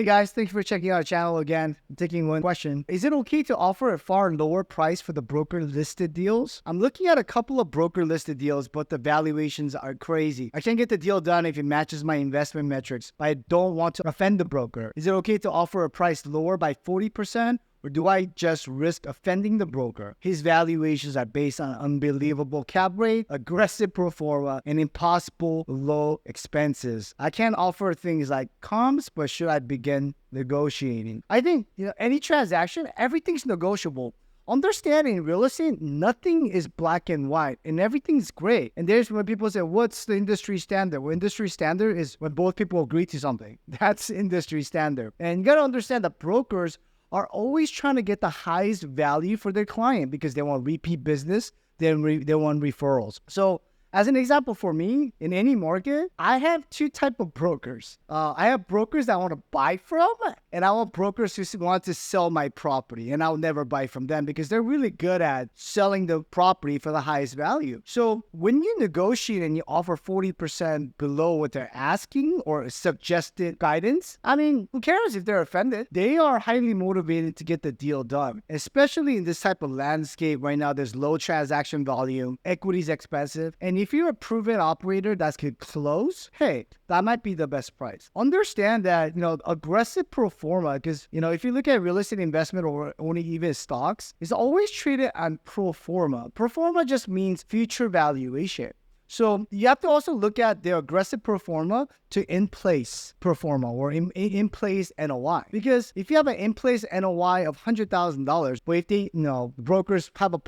Hey guys, thanks for checking out our channel again. I'm taking one question. Is it okay to offer a far lower price for the broker listed deals? I'm looking at a couple of broker listed deals, but the valuations are crazy. I can't get the deal done if it matches my investment metrics, but I don't want to offend the broker. Is it okay to offer a price lower by 40%? Or do I just risk offending the broker? His valuations are based on unbelievable cap rate, aggressive pro forma, and impossible low expenses. I can't offer things like comps, but should I begin negotiating? I think, any transaction, everything's negotiable. Understanding real estate, nothing is black and white and everything's gray. And there's when people say, what's the industry standard? Well, industry standard is when both people agree to something. That's industry standard. And you got to understand that brokers are always trying to get the highest value for their client because they want repeat business, they want referrals. So as an example for me, in any market, I have two type of brokers. I have brokers that I want to buy from, and I want brokers who want to sell my property, and I'll never buy from them because they're really good at selling the property for the highest value. So when you negotiate and you offer 40% below what they're asking or suggested guidance, I mean, who cares if they're offended? They are highly motivated to get the deal done, especially in this type of landscape right now. There's low transaction volume, equity's expensive, and if you're a proven operator that could close, hey, that might be the best price. Understand that, aggressive pro forma, because, if you look at real estate investment or only even stocks, it's always traded on pro forma. Pro forma just means future valuation. So you have to also look at their aggressive pro forma to in-place pro forma or in-place NOI. Because if you have an in-place NOI of $100,000, but if they, brokers have a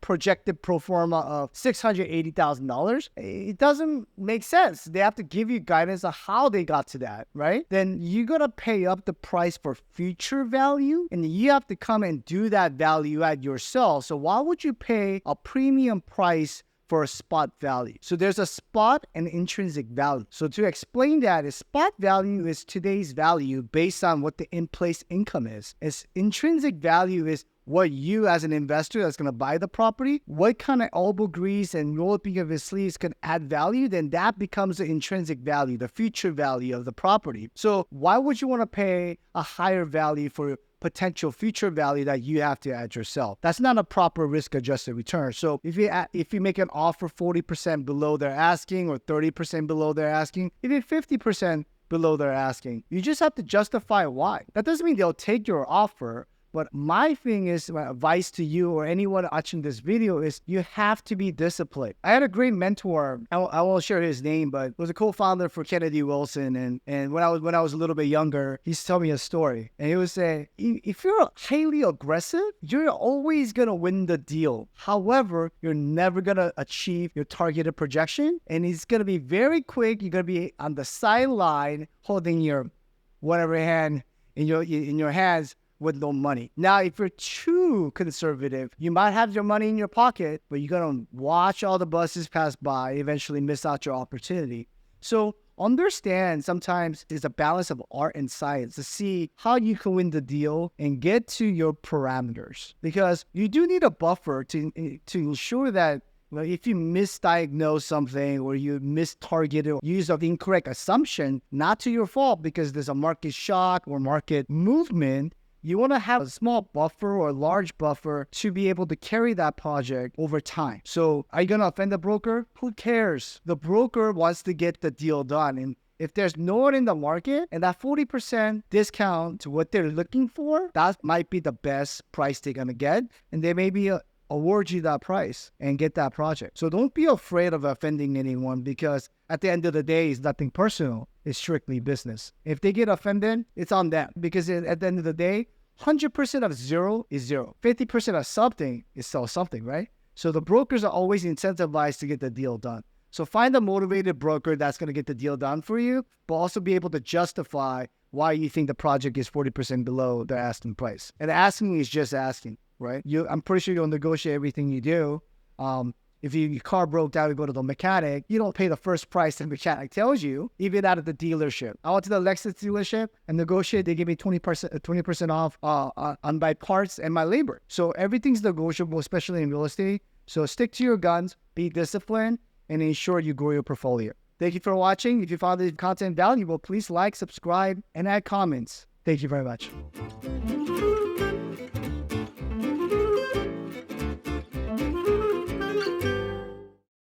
projected pro forma of $680,000, it doesn't make sense. They have to give you guidance on how they got to that, right? Then you're going to pay up the price for future value, and you have to come and do that value add yourself. So why would you pay a premium price for a spot value? So there's a spot and intrinsic value. So to explain that, is spot value is today's value based on what the in-place income is. Its intrinsic value is what you as an investor that's going to buy the property, what kind of elbow grease and roll up of his sleeves can add value, then that becomes the intrinsic value, the future value of the property. So why would you want to pay a higher value for potential future value that you have to add yourself? That's not a proper risk-adjusted return. So if you make an offer 40% below their asking or 30% below their asking, even 50% below their asking, you just have to justify why. That doesn't mean they'll take your offer. But my thing is, my advice to you or anyone watching this video is you have to be disciplined. I had a great mentor. I won't share his name, but was a co-founder for Kennedy Wilson. And when I was a little bit younger, he used to tell me a story. And he would say, if you're highly aggressive, you're always going to win the deal. However, you're never going to achieve your targeted projection. And it's going to be very quick. You're going to be on the sideline holding your whatever hand in your hands with no money. Now, if you're too conservative, you might have your money in your pocket, but you're going to watch all the buses pass by, eventually miss out your opportunity. So understand sometimes there's a balance of art and science to see how you can win the deal and get to your parameters. Because you do need a buffer to ensure that if you misdiagnose something or you mistarget or use of incorrect assumption, not to your fault because there's a market shock or market movement, you want to have a small buffer or a large buffer to be able to carry that project over time. So are you going to offend the broker? Who cares? The broker wants to get the deal done. And if there's no one in the market and that 40% discount to what they're looking for, that might be the best price they're going to get. And they may be award you that price and get that project. So don't be afraid of offending anyone because at the end of the day, it's nothing personal. It's strictly business. If they get offended, it's on them because at the end of the day, 100% of zero is zero. 50% of something is still something, right? So the brokers are always incentivized to get the deal done. So find a motivated broker that's going to get the deal done for you, but also be able to justify why you think the project is 40% below the asking price. And asking is just asking, right? I'm pretty sure you'll negotiate everything you do. If your car broke down, you go to the mechanic, you don't pay the first price the mechanic tells you, even out of the dealership. I went to the Lexus dealership and negotiated. They gave me 20% off on my parts and my labor. So everything's negotiable, especially in real estate. So stick to your guns, be disciplined, and ensure you grow your portfolio. Thank you for watching. If you found this content valuable, please like, subscribe, and add comments. Thank you very much.